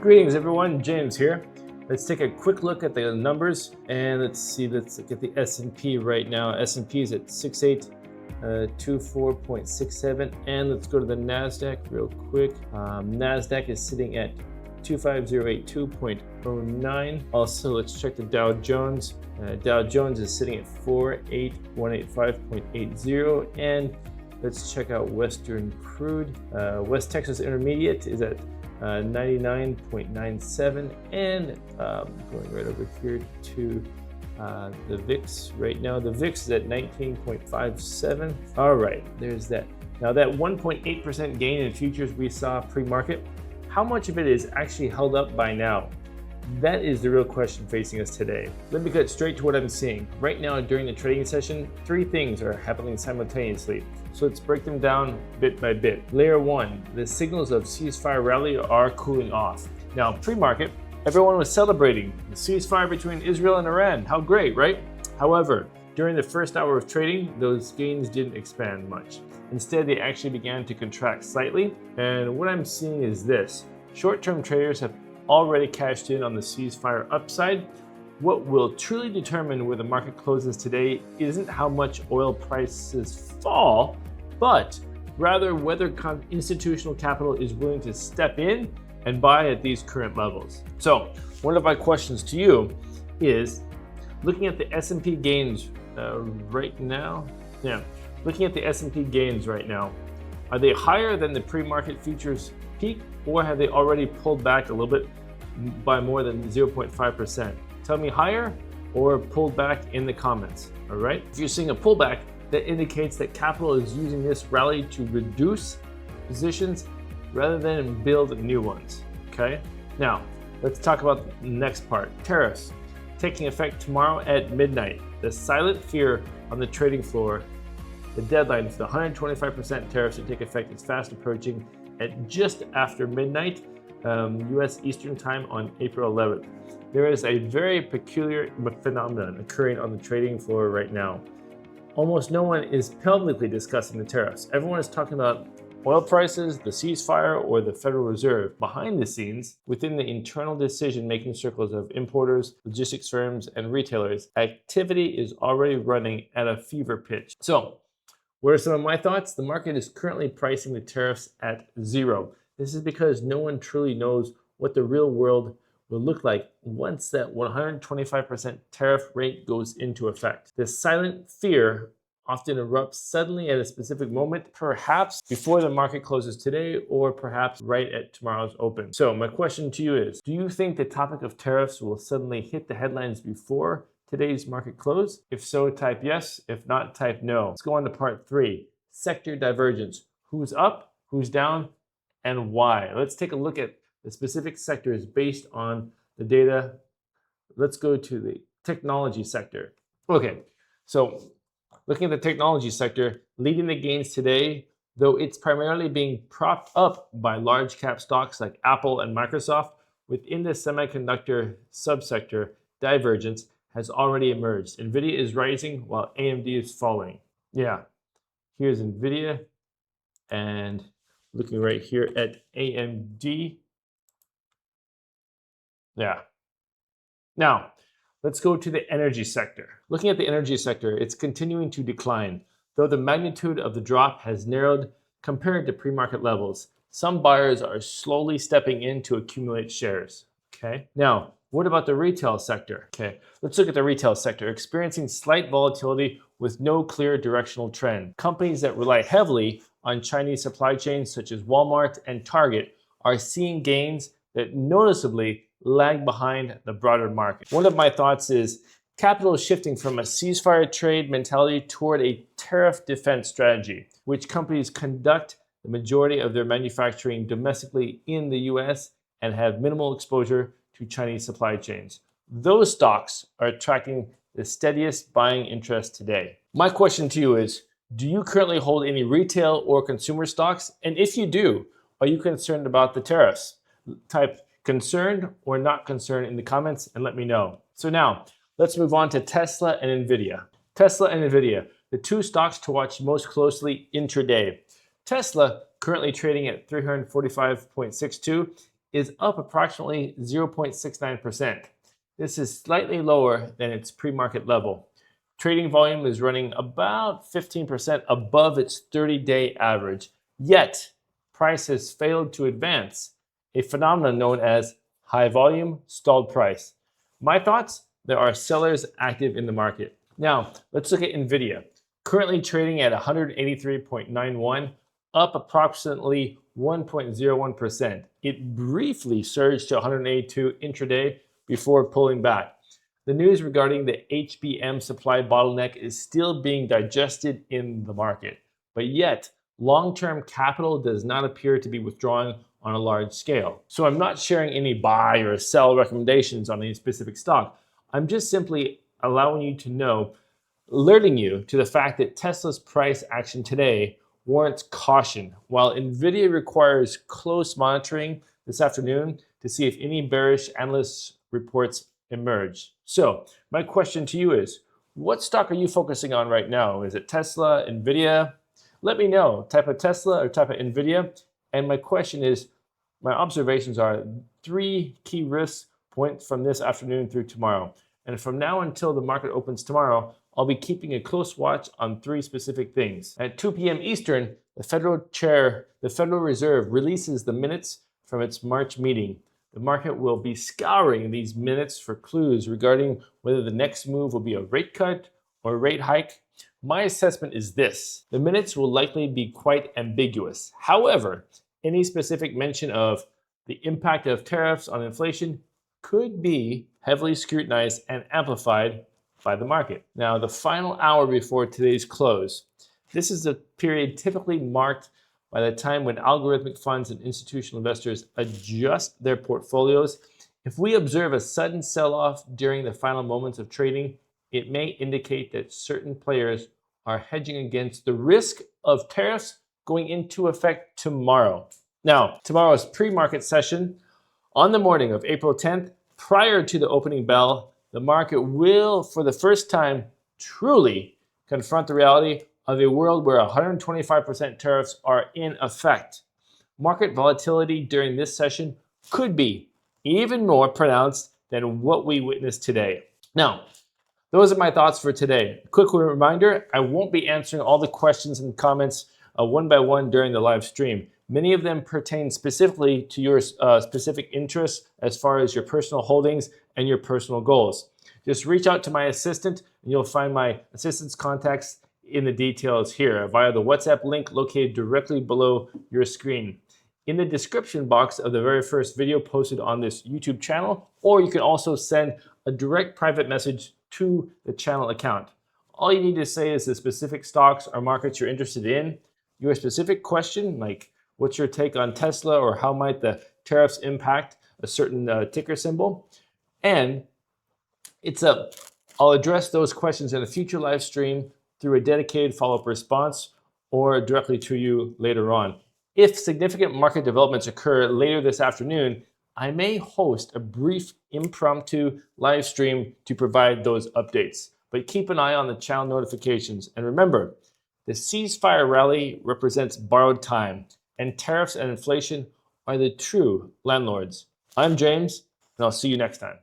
Greetings everyone, James here. Let's take a quick look at the numbers and let's look at the S&P right now. S&P is at 6824.67 and let's go to the Nasdaq real quick. Nasdaq is sitting at 25082.09. Also, let's check the Dow Jones. Dow Jones is sitting at 48185.80 and let's check out Western crude. West Texas Intermediate is at 99.97 and going right over here to the VIX right now. The VIX is at 19.57. All right, there's that. Now that 1.8% gain in futures we saw pre-market, how much of it is actually held up by now? That is the real question facing us today. Let me get straight to what I'm seeing. Right now during the trading session, three things are happening simultaneously. So let's break them down bit by bit. Layer one, the signals of ceasefire rally are cooling off. Now pre-market, everyone was celebrating the ceasefire between Israel and Iran. How great, right? However, during the first hour of trading, those gains didn't expand much. Instead, they actually began to contract slightly. And what I'm seeing is this. Short-term traders have already cashed in on the ceasefire upside. What will truly determine where the market closes today isn't how much oil prices fall, but rather whether institutional capital is willing to step in and buy at these current levels. So one of my questions to you is, looking at the S&P gains right now, looking at the S&P gains right now, are they higher than the pre-market futures peak, or have they already pulled back a little bit by more than 0.5%? Tell me higher or pulled back in the comments, all right? If you're seeing a pullback, that indicates that capital is using this rally to reduce positions rather than build new ones, okay? Now, let's talk about the next part. Tariffs taking effect tomorrow at midnight. The silent fear on the trading floor, the deadline for the 125% tariffs to take effect is fast approaching at just after midnight, US Eastern Time on April 11th. There is a very peculiar phenomenon occurring on the trading floor right now. Almost no one is publicly discussing the tariffs. Everyone is talking about oil prices, the ceasefire, or the Federal Reserve. Behind the scenes, within the internal decision-making circles of importers, logistics firms, and retailers, activity is already running at a fever pitch. So, what are some of my thoughts? The market is currently pricing the tariffs at zero. This is because no one truly knows what the real world will look like once that 125% tariff rate goes into effect. This silent fear often erupts suddenly at a specific moment, perhaps before the market closes today, or perhaps right at tomorrow's open. So my question to you is, do you think the topic of tariffs will suddenly hit the headlines before today's market close? If so, type yes. If not, type no. Let's go on to part three, sector divergence. Who's up, who's down, and why? Let's take a look at the specific sectors based on the data. Let's go to the technology sector. Okay, so looking at the technology sector, leading the gains today, though it's primarily being propped up by large cap stocks like Apple and Microsoft, within the semiconductor subsector, divergence has already emerged. Nvidia is rising while AMD is falling. Yeah, here's Nvidia, and looking right here at AMD. Yeah. Now, let's go to the energy sector. Looking at the energy sector, it's continuing to decline, though the magnitude of the drop has narrowed compared to pre-market levels. Some buyers are slowly stepping in to accumulate shares. Okay. Now, what about the retail sector? Okay, let's look at the retail sector, experiencing slight volatility with no clear directional trend. Companies that rely heavily on Chinese supply chains, such as Walmart and Target, are seeing gains that noticeably lag behind the broader market. One of my thoughts is capital is shifting from a ceasefire trade mentality toward a tariff defense strategy, which companies conduct the majority of their manufacturing domestically in the US and have minimal exposure to Chinese supply chains. Those stocks are attracting the steadiest buying interest today. My question to you is, do you currently hold any retail or consumer stocks? And if you do, are you concerned about the tariffs? Type concerned or not concerned in the comments and let me know. So now, let's move on to Tesla and Nvidia. Tesla and Nvidia, the two stocks to watch most closely intraday. Tesla currently trading at 345.62 is up approximately 0.69%. This is slightly lower than its pre-market level. Trading volume is running about 15% above its 30-day average, yet price has failed to advance, a phenomenon known as high volume, stalled price. My thoughts? There are sellers active in the market. Now, let's look at Nvidia. Currently trading at 183.91, up approximately 1.01%. It briefly surged to 182 intraday before pulling back. The news regarding the HBM supply bottleneck is still being digested in the market, but yet long-term capital does not appear to be withdrawing on a large scale. So I'm not sharing any buy or sell recommendations on any specific stock. I'm just simply allowing you to know, alerting you to the fact that Tesla's price action today warrants caution, while Nvidia requires close monitoring this afternoon to see if any bearish analyst reports emerge. So my question to you is, what stock are you focusing on right now? Is it Tesla, Nvidia? Let me know, type of Tesla or type of Nvidia. And my question is, my observations are 3 key risk points from this afternoon through tomorrow. And from now until the market opens tomorrow, I'll be keeping a close watch on 3 specific things. At 2 p.m. Eastern, the Federal Reserve releases the minutes from its March meeting. The market will be scouring these minutes for clues regarding whether the next move will be a rate cut or a rate hike. My assessment is this: the minutes will likely be quite ambiguous. However, any specific mention of the impact of tariffs on inflation could be heavily scrutinized and amplified by the market. Now, the final hour before today's close. This is a period typically marked by the time when algorithmic funds and institutional investors adjust their portfolios. If we observe a sudden sell-off during the final moments of trading, it may indicate that certain players are hedging against the risk of tariffs going into effect tomorrow. Now, tomorrow's pre-market session on the morning of April 10th, prior to the opening bell, the market will, for the first time, truly confront the reality of a world where 125% tariffs are in effect. Market volatility during this session could be even more pronounced than what we witnessed today. Now, those are my thoughts for today. Quick reminder, I won't be answering all the questions and comments one by one during the live stream. Many of them pertain specifically to your specific interests as far as your personal holdings and your personal goals. Just reach out to my assistant and you'll find my assistant's contacts in the details here via the WhatsApp link located directly below your screen. In the description box of the very first video posted on this YouTube channel, or you can also send a direct private message to the channel account. All you need to say is the specific stocks or markets you're interested in, your specific question, like what's your take on Tesla or how might the tariffs impact a certain ticker symbol, and I'll address those questions in a future live stream through a dedicated follow-up response or directly to you later on. If significant market developments occur later this afternoon, I may host a brief impromptu live stream to provide those updates. But keep an eye on the channel notifications. And remember, the ceasefire rally represents borrowed time, and tariffs and inflation are the true landlords. I'm James, and I'll see you next time.